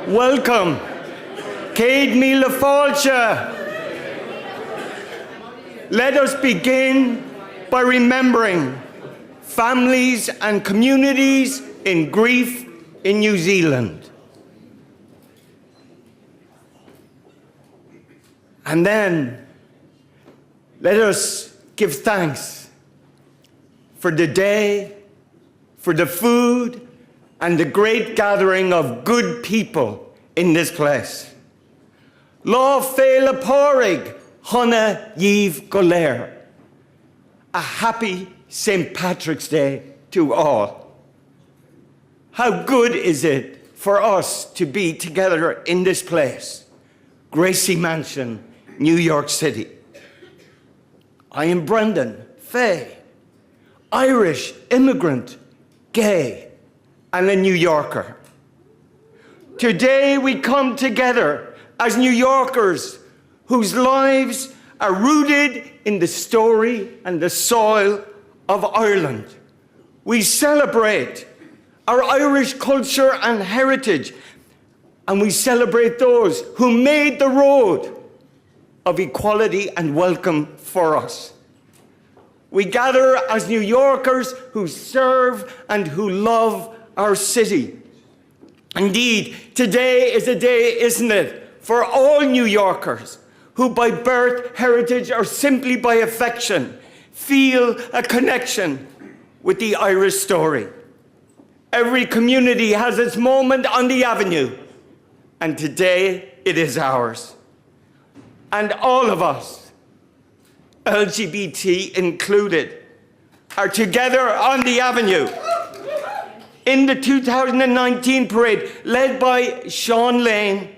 Welcome. Céad Míle Fáilte. Let us begin by remembering families and communities in grief in New Zealand. And then let us give thanks for the day, for the food, and the great gathering of good people in this place. Lá féile páraigh Honna Yves Golair. A happy St. Patrick's Day to all. How good is it for us to be together in this place, Gracie Mansion, New York City. I am Brendan Fay, Irish immigrant, gay, and a New Yorker. Today we come together as New Yorkers whose lives are rooted in the story and the soil of Ireland. We celebrate our Irish culture and heritage, and we celebrate those who made the road of equality and welcome for us. We gather as New Yorkers who serve and who love our city. Indeed, today is a day, isn't it, for all New Yorkers who by birth, heritage, or simply by affection feel a connection with the Irish story. Every community has its moment on the avenue, and today it is ours. And all of us, LGBT included, are together on the avenue. In the 2019 parade, led by Sean Lane,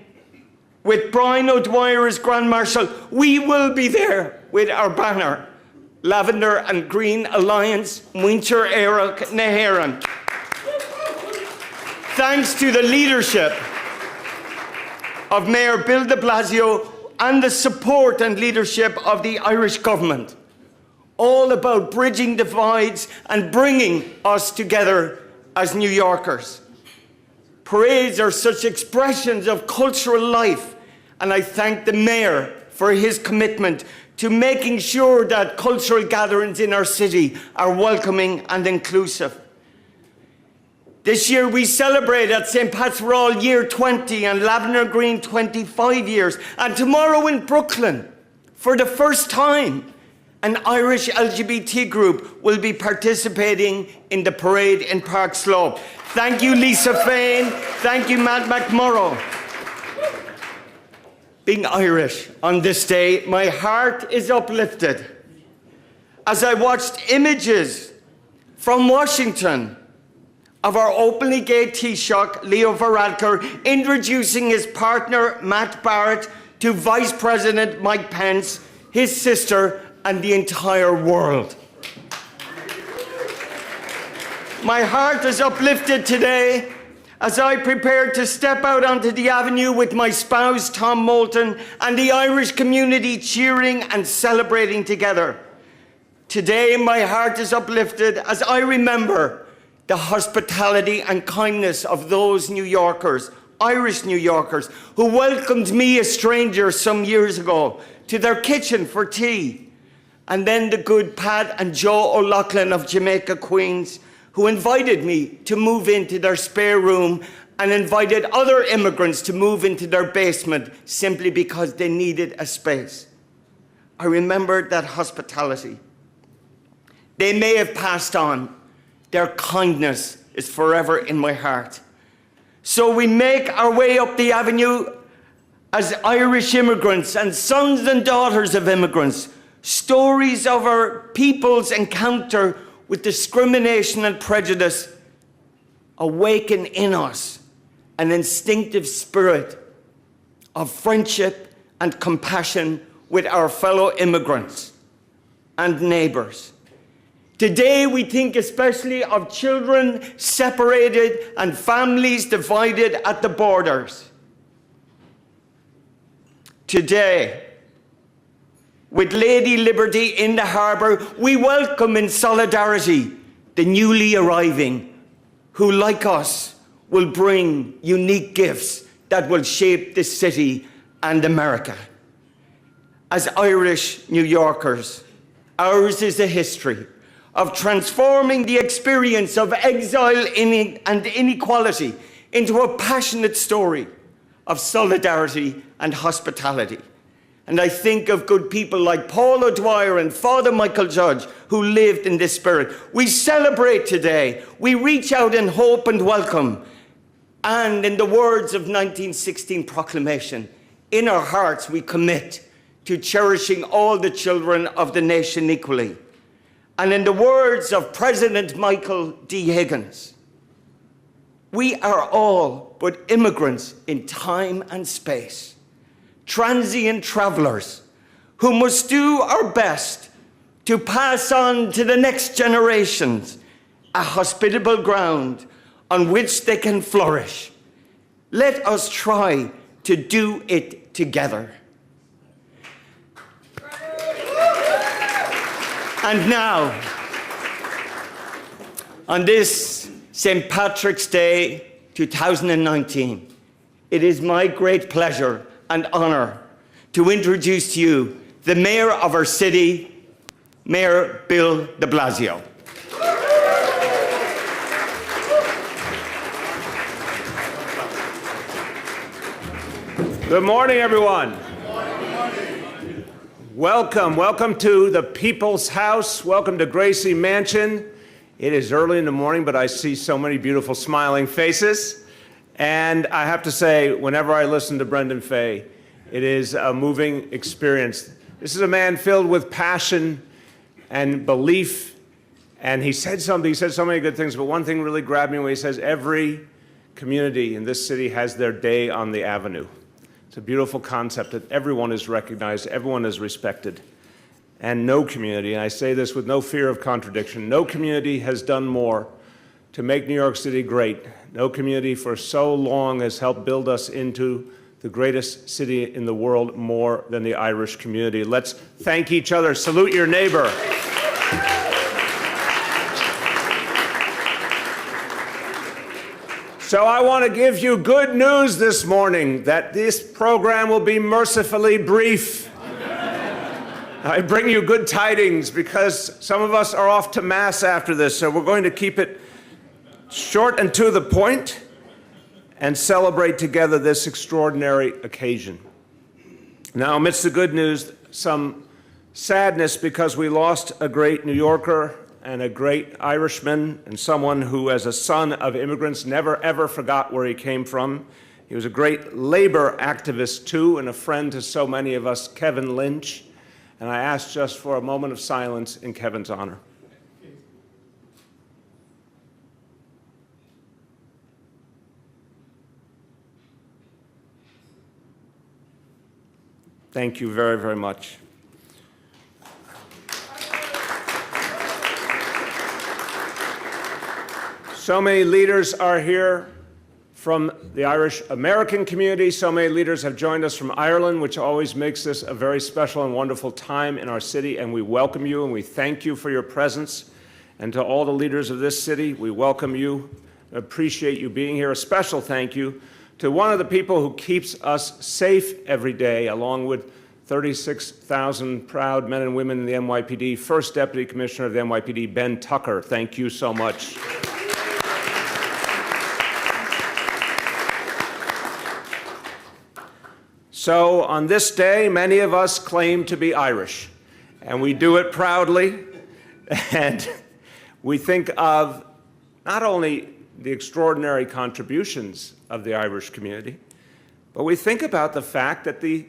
with Brian O'Dwyer as Grand Marshal, we will be there with our banner, Lavender and Green Alliance, Winter Éireach na hÉireann. Thanks to the leadership of Mayor Bill de Blasio and the support and leadership of the Irish government, all about bridging divides and bringing us together as New Yorkers. Parades are such expressions of cultural life, and I thank the Mayor for his commitment to making sure that cultural gatherings in our city are welcoming and inclusive. This year we celebrate at St. Pat's We're All year 20 and Lavender Green 25 years. And tomorrow in Brooklyn, for the first time, an Irish LGBT group will be participating in the parade in Park Slope. Thank you, Lisa Fain. Thank you, Matt McMurrow. Being Irish on this day, my heart is uplifted as I watched images from Washington of our openly gay Taoiseach, Leo Varadkar, introducing his partner, Matt Barrett, to Vice President Mike Pence, his sister, and the entire world. My heart is uplifted today as I prepare to step out onto the avenue with my spouse, Tom Moulton, and the Irish community cheering and celebrating together. Today, my heart is uplifted as I remember the hospitality and kindness of those New Yorkers, Irish New Yorkers, who welcomed me, a stranger, some years ago to their kitchen for tea. And then the good Pat and Joe O'Loughlin of Jamaica, Queens, who invited me to move into their spare room and invited other immigrants to move into their basement simply because they needed a space. I remember that hospitality. They may have passed on. Their kindness is forever in my heart. So we make our way up the avenue as Irish immigrants and sons and daughters of immigrants. Stories of our people's encounter with discrimination and prejudice awaken in us an instinctive spirit of friendship and compassion with our fellow immigrants and neighbours. Today we think especially of children separated and families divided at the borders. Today, with Lady Liberty in the harbour, we welcome in solidarity the newly arriving, who, like us, will bring unique gifts that will shape this city and America. As Irish New Yorkers, ours is a history of transforming the experience of exile and inequality into a passionate story of solidarity and hospitality. And I think of good people like Paul O'Dwyer and Father Michael Judge, who lived in this spirit. We celebrate today. We reach out in hope and welcome. And in the words of 1916 proclamation, in our hearts we commit to cherishing all the children of the nation equally. And in the words of President Michael D. Higgins, we are all but immigrants in time and space, transient travelers who must do our best to pass on to the next generations a hospitable ground on which they can flourish. Let us try to do it together. And now, on this St. Patrick's Day 2019, it is my great pleasure and honor to introduce to you the Mayor of our city, Mayor Bill de Blasio. Good morning, everyone. Welcome to the People's House. Welcome to Gracie Mansion. It is early in the morning, but I see so many beautiful smiling faces. And I have to say, whenever I listen to Brendan Fay, it is a moving experience. This is a man filled with passion and belief. And he said so many good things, but one thing really grabbed me when he says every community in this city has their day on the avenue. It's a beautiful concept that everyone is recognized, everyone is respected. And no community, and I say this with no fear of contradiction, no community has done more to make New York City great. No community for so long has helped build us into the greatest city in the world more than the Irish community. Let's thank each other. Salute your neighbor. So I want to give you good news this morning that this program will be mercifully brief. I bring you good tidings because some of us are off to Mass after this, so we're going to keep it short and to the point and celebrate together this extraordinary occasion. Now, amidst the good news, some sadness because we lost a great New Yorker and a great Irishman and someone who, as a son of immigrants, never ever forgot where he came from. He was a great labor activist too and a friend to so many of us, Kevin Lynch. And I ask just for a moment of silence in Kevin's honor. Thank you very, very much. So many leaders are here from the Irish American community. So many leaders have joined us from Ireland, which always makes this a very special and wonderful time in our city. And we welcome you and we thank you for your presence. And to all the leaders of this city, we welcome you, appreciate you being here. A special thank you to one of the people who keeps us safe every day, along with 36,000 proud men and women in the NYPD, First Deputy Commissioner of the NYPD, Ben Tucker. Thank you so much. So on this day, many of us claim to be Irish, and we do it proudly. And we think of not only the extraordinary contributions of the Irish community, but we think about the fact that the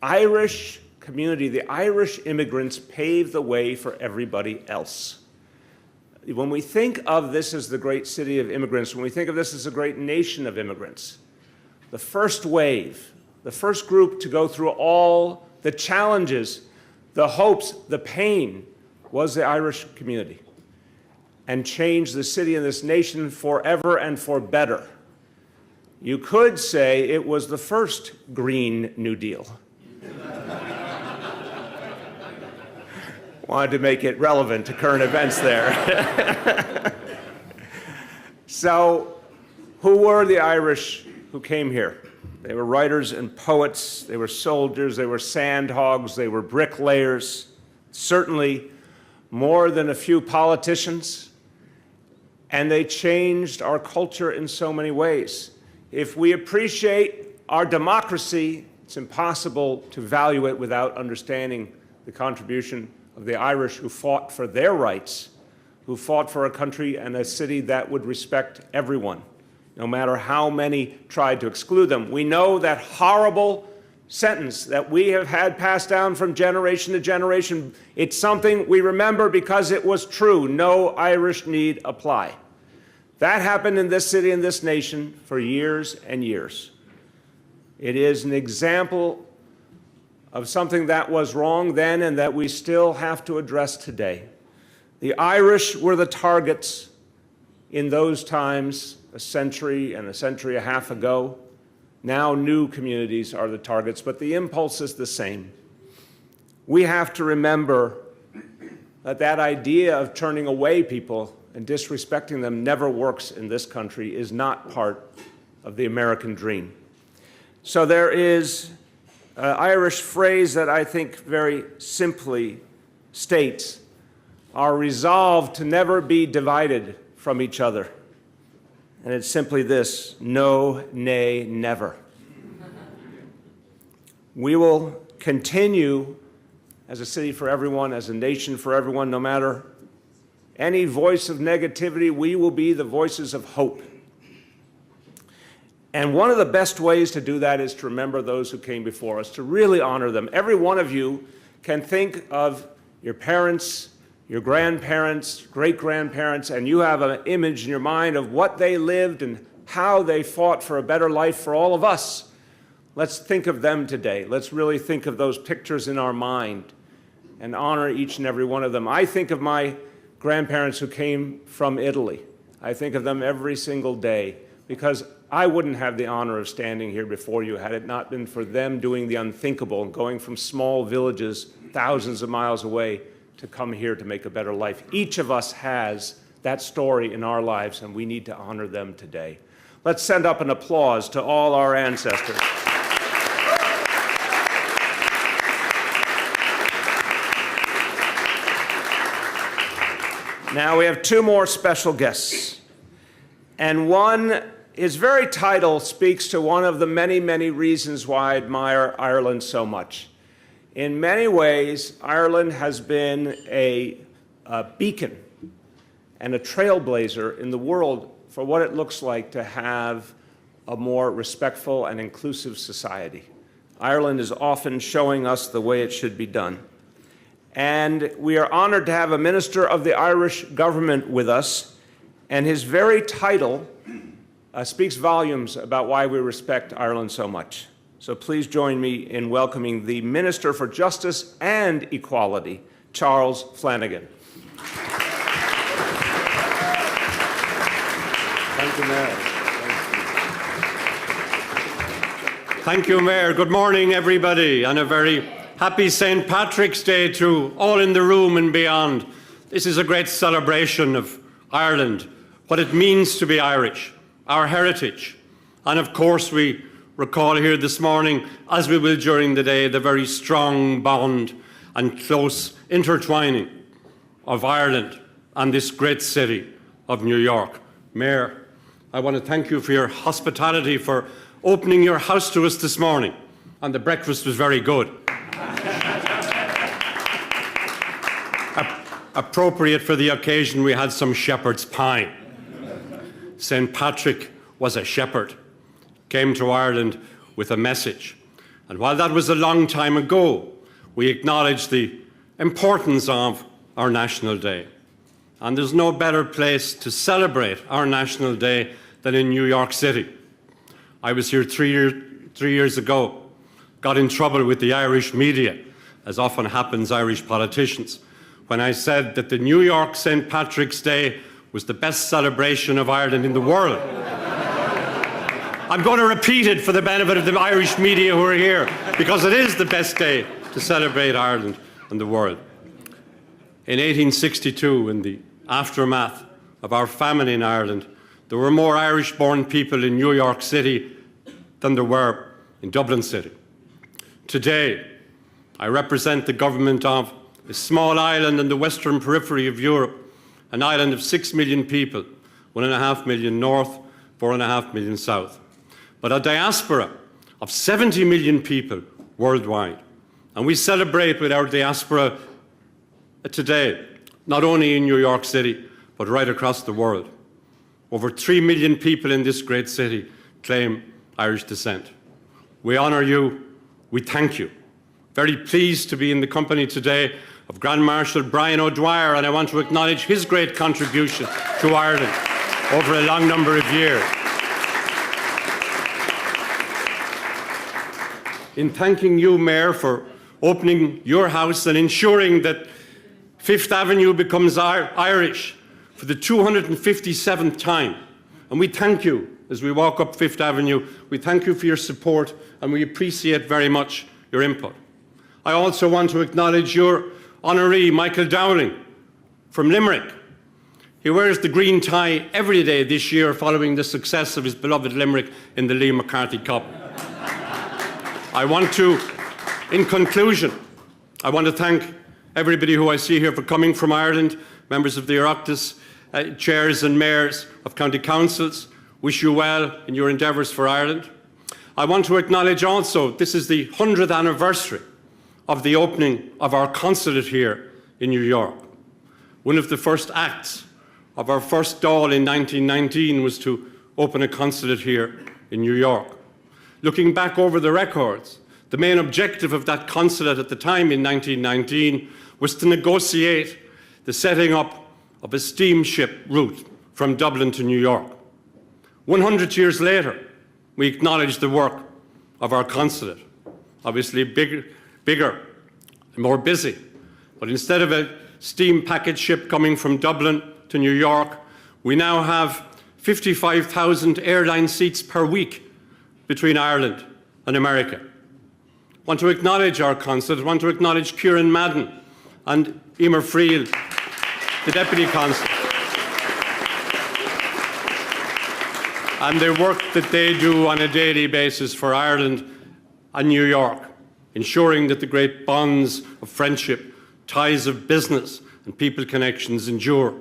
Irish community, the Irish immigrants, paved the way for everybody else. When we think of this as the great city of immigrants, when we think of this as a great nation of immigrants, the first wave, the first group to go through all the challenges, the hopes, the pain, was the Irish community, and changed the city and this nation forever and for better. You could say it was the first Green New Deal. Wanted to make it relevant to current events there. So, who were the Irish who came here? They were writers and poets. They were soldiers. They were sandhogs. They were bricklayers. Certainly more than a few politicians. And they changed our culture in so many ways. If we appreciate our democracy, it's impossible to value it without understanding the contribution of the Irish who fought for their rights, who fought for a country and a city that would respect everyone, no matter how many tried to exclude them. We know that horrible sentence that we have had passed down from generation to generation. It's something we remember because it was true. No Irish need apply. That happened in this city and this nation for years and years. It is an example of something that was wrong then and that we still have to address today. The Irish were the targets in those times, a century and a half ago. Now new communities are the targets, but the impulse is the same. We have to remember that that idea of turning away people and disrespecting them never works in this country, is not part of the American dream. So there is an Irish phrase that I think very simply states our resolve to never be divided from each other. And it's simply this: no, nay, never. We will continue as a city for everyone, as a nation for everyone, no matter any voice of negativity. We will be the voices of hope. And one of the best ways to do that is to remember those who came before us, to really honor them. Every one of you can think of your parents, your grandparents, great-grandparents, and you have an image in your mind of what they lived and how they fought for a better life for all of us. Let's think of them today. Let's really think of those pictures in our mind and honor each and every one of them. I think of my grandparents who came from Italy. I think of them every single day because I wouldn't have the honor of standing here before you had it not been for them doing the unthinkable and going from small villages thousands of miles away to come here to make a better life. Each of us has that story in our lives, and we need to honor them today. Let's send up an applause to all our ancestors. Now we have two more special guests, and one, his very title speaks to one of the many, many reasons why I admire Ireland so much. In many ways, Ireland has been a beacon and a trailblazer in the world for what it looks like to have a more respectful and inclusive society. Ireland is often showing us the way it should be done. And we are honored to have a minister of the Irish government with us, and his very title speaks volumes about why we respect Ireland so much. So please join me in welcoming the Minister for Justice and Equality, Charles Flanagan. Thank you, Mayor. Thank you, Mayor. Good morning, everybody, and a very happy St. Patrick's Day to all in the room and beyond. This is a great celebration of Ireland, what it means to be Irish, our heritage. And of course, we recall here this morning, as we will during the day, the very strong bond and close intertwining of Ireland and this great city of New York. Mayor, I want to thank you for your hospitality, for opening your house to us this morning, and the breakfast was very good. Appropriate for the occasion, we had some shepherd's pie. St. Patrick was a shepherd, came to Ireland with a message. And while that was a long time ago, we acknowledge the importance of our National Day. And there's no better place to celebrate our National Day than in New York City. I was here three years ago, got in trouble with the Irish media, as often happens, Irish politicians, when I said that the New York St. Patrick's Day was the best celebration of Ireland in the world. I'm going to repeat it for the benefit of the Irish media who are here, because it is the best day to celebrate Ireland and the world. In 1862, in the aftermath of our famine in Ireland, there were more Irish-born people in New York City than there were in Dublin City. Today, I represent the government of a small island in the western periphery of Europe, an island of 6 million people, 1.5 million north, 4.5 million south, but a diaspora of 70 million people worldwide. And we celebrate with our diaspora today, not only in New York City, but right across the world. Over 3 million people in this great city claim Irish descent. We honour you, we thank you. Very pleased to be in the company today of Grand Marshal Brian O'Dwyer, and I want to acknowledge his great contribution to Ireland over a long number of years. In thanking you, Mayor, for opening your house and ensuring that Fifth Avenue becomes Irish for the 257th time. And we thank you as we walk up Fifth Avenue. We thank you for your support, and we appreciate very much your input. I also want to acknowledge your honoree, Michael Dowling, from Limerick. He wears the green tie every day this year following the success of his beloved Limerick in the Liam McCarthy Cup. In conclusion, I want to thank everybody who I see here for coming from Ireland, members of the Oireachtas, chairs and mayors of county councils. Wish you well in your endeavours for Ireland. I want to acknowledge also, this is the 100th anniversary of the opening of our consulate here in New York. One of the first acts of our first Dáil in 1919 was to open a consulate here in New York. Looking back over the records, the main objective of that consulate at the time in 1919 was to negotiate the setting up of a steamship route from Dublin to New York. 100 years later, we acknowledge the work of our consulate. Obviously bigger and more busy. But instead of a steam packet ship coming from Dublin to New York, we now have 55,000 airline seats per week between Ireland and America. I want to acknowledge our consulate. I want to acknowledge Kieran Madden and Emer Friel, the Deputy Consul, and the work that they do on a daily basis for Ireland and New York, ensuring that the great bonds of friendship, ties of business and people connections endure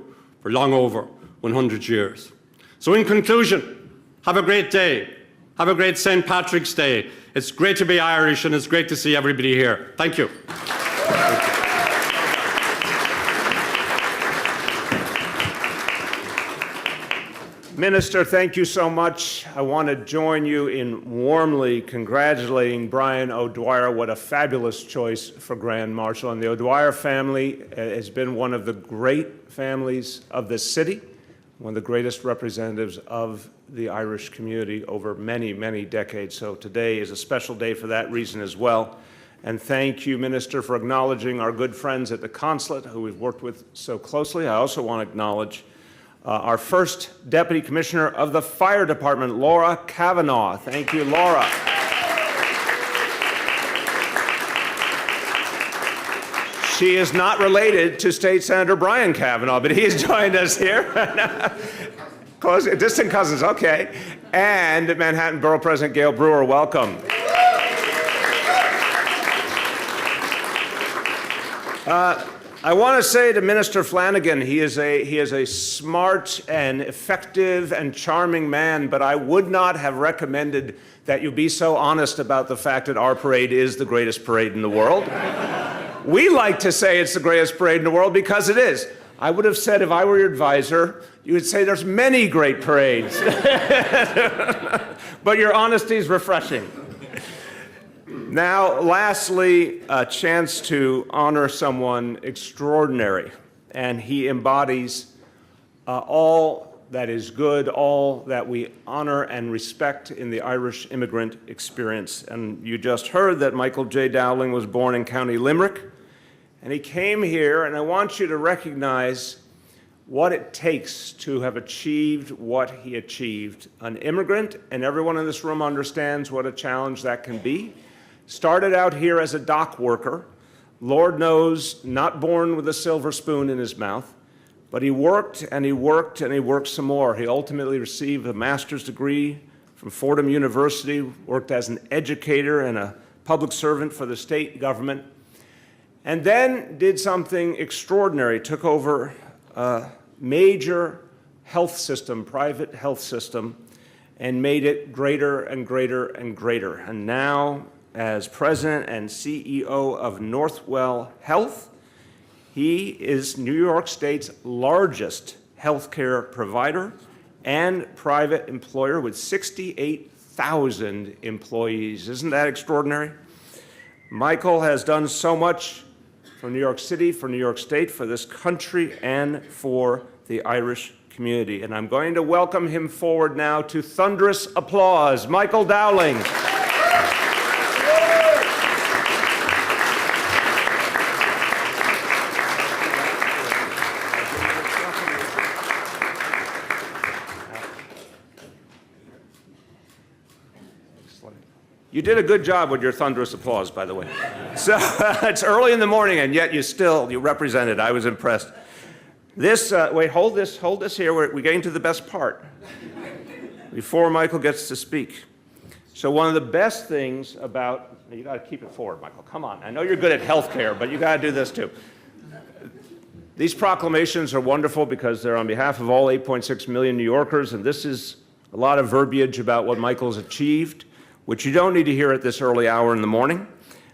for long over 100 years. So in conclusion, have a great day. Have a great St. Patrick's Day. It's great to be Irish, and it's great to see everybody here. Thank you. Minister, thank you so much. I want to join you in warmly congratulating Brian O'Dwyer. What a fabulous choice for Grand Marshal. And the O'Dwyer family has been one of the great families of this city, one of the greatest representatives of the Irish community over many, many decades. So today is a special day for that reason as well. And thank you, Minister, for acknowledging our good friends at the consulate who we've worked with so closely. I also want to acknowledge our first Deputy Commissioner of the Fire Department, Laura Cavanaugh. Thank you, Laura. She is not related to State Senator Brian Cavanaugh, but he has joined us here. Close, distant cousins, okay. And Manhattan Borough President Gail Brewer, welcome. I want to say to Minister Flanagan, he is a smart and effective and charming man, but I would not have recommended that you be so honest about the fact that our parade is the greatest parade in the world. We like to say it's the greatest parade in the world because it is. I would have said if I were your advisor, you would say there's many great parades. But your honesty is refreshing. Now, lastly, a chance to honor someone extraordinary, and he embodies all that is good, all that we honor and respect in the Irish immigrant experience. And you just heard that Michael J. Dowling was born in County Limerick, and he came here, and I want you to recognize what it takes to have achieved what he achieved. An immigrant, and everyone in this room understands what a challenge that can be. Started out here as a dock worker, Lord knows, not born with a silver spoon in his mouth, but he worked and he worked and he worked some more. He ultimately received a master's degree from Fordham University, worked as an educator and a public servant for the state government, and then did something extraordinary, took over a major health system, private health system, and made it greater and greater and greater. And now, as president and CEO of Northwell Health, he is New York State's largest healthcare provider and private employer with 68,000 employees. Isn't that extraordinary? Michael has done so much for New York City, for New York State, for this country, and for the Irish community. And I'm going to welcome him forward now to thunderous applause. Michael Dowling. You did a good job with your thunderous applause, by the way. So it's early in the morning, and yet you represented. I was impressed. Wait, hold this here. We're getting to the best part before Michael gets to speak. So one of the best things about, you got to keep it forward, Michael. Come on. I know you're good at healthcare, but you got to do this too. These proclamations are wonderful because they're on behalf of all 8.6 million New Yorkers, and this is a lot of verbiage about what Michael's achieved, which you don't need to hear at this early hour in the morning,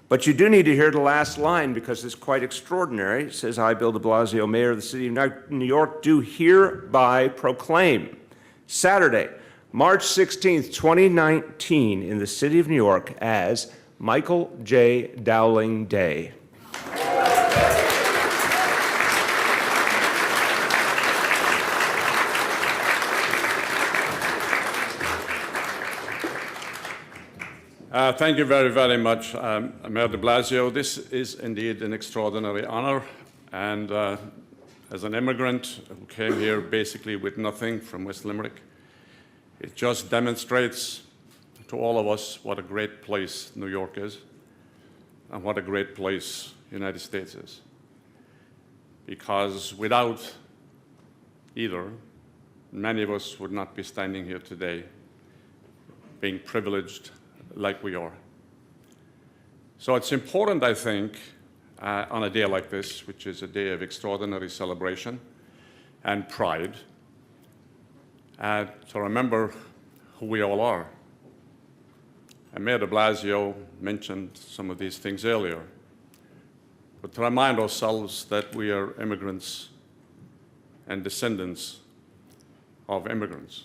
but you do need to hear the last line because it's quite extraordinary. It says, I, Bill de Blasio, Mayor of the City of New York, do hereby proclaim Saturday, March 16th, 2019, in the City of New York as Michael J. Dowling Day. Thank you very, very much, Mayor de Blasio. This is indeed an extraordinary honor. And as an immigrant who came here basically with nothing from West Limerick, it just demonstrates to all of us what a great place New York is and what a great place the United States is. Because without either, many of us would not be standing here today being privileged like we are. So it's important, I think, on a day like this, which is a day of extraordinary celebration and pride, to remember who we all are. And Mayor de Blasio mentioned some of these things earlier, but to remind ourselves that we are immigrants and descendants of immigrants.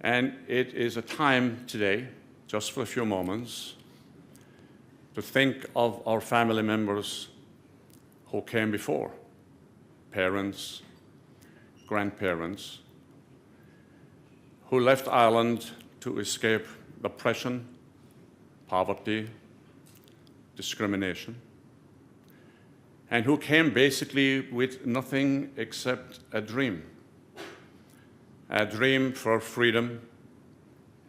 And it is a time today, just for a few moments, to think of our family members who came before, parents, grandparents, who left Ireland to escape oppression, poverty, discrimination, and who came basically with nothing except a dream for freedom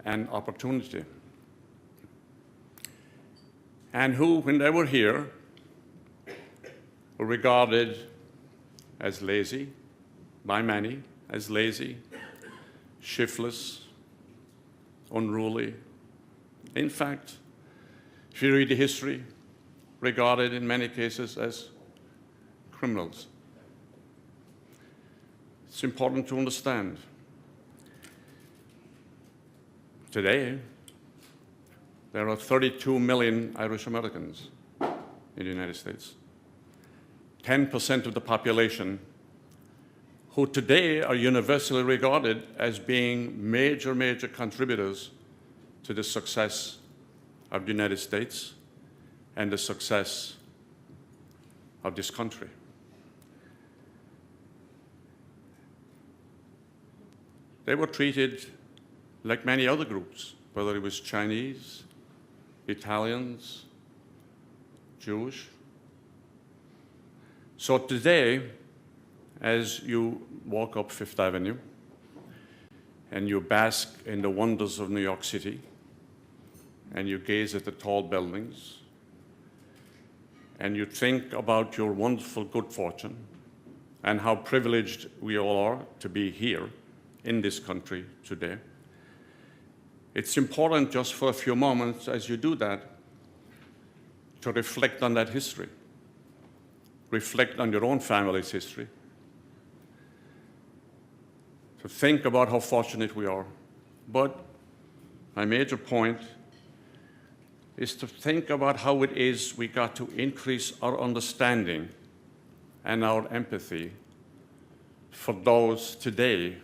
and opportunity. And who, when they were here, were regarded as lazy, by many, as lazy, shiftless, unruly. In fact, if you read the history, regarded in many cases as criminals. It's important to understand. Today, there are 32 million Irish Americans in the United States. 10% of the population who today are universally regarded as being major contributors to the success of the United States and the success of this country. They were treated like many other groups, whether it was Chinese, Italians, Jewish. So today, as you walk up Fifth Avenue and you bask in the wonders of New York City and you gaze at the tall buildings and you think about your wonderful good fortune and how privileged we all are to be here in this country today, It's important just for a few moments as you do that to reflect on that history. Reflect on your own family's history. To think about how fortunate we are. But my major point is to think about how it is we got to increase our understanding and our empathy for those today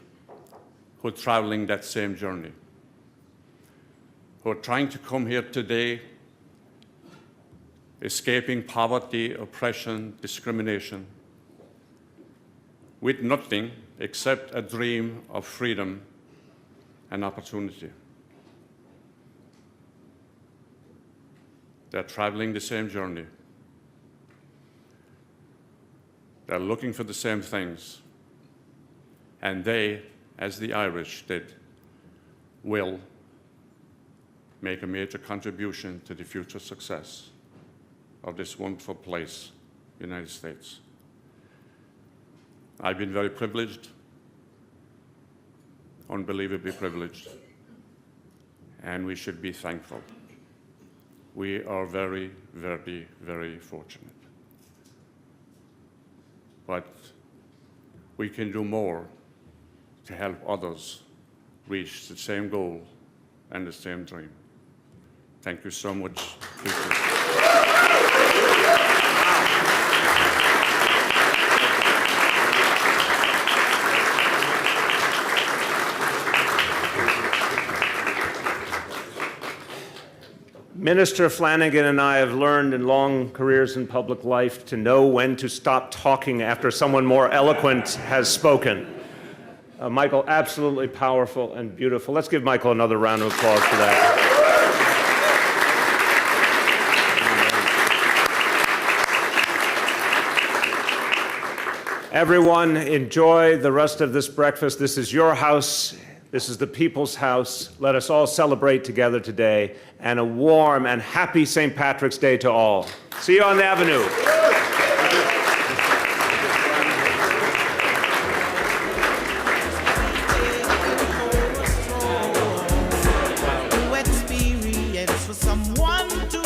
who are traveling that same journey, who are trying to come here today, escaping poverty, oppression, discrimination, with nothing except a dream of freedom and opportunity. They're traveling the same journey. They're looking for the same things. And they, as the Irish did, will make a major contribution to the future success of this wonderful place, the United States. I've been very privileged, unbelievably privileged, and we should be thankful. We are very, very, very fortunate. But we can do more to help others reach the same goal and the same dream. Thank you so much. Minister Flanagan and I have learned in long careers in public life to know when to stop talking after someone more eloquent has spoken. Michael, absolutely powerful and beautiful. Let's give Michael another round of applause for that. Everyone, enjoy the rest of this breakfast. This is your house. This is the people's house. Let us all celebrate together today, and a warm and happy St. Patrick's Day to all. See you on the Avenue.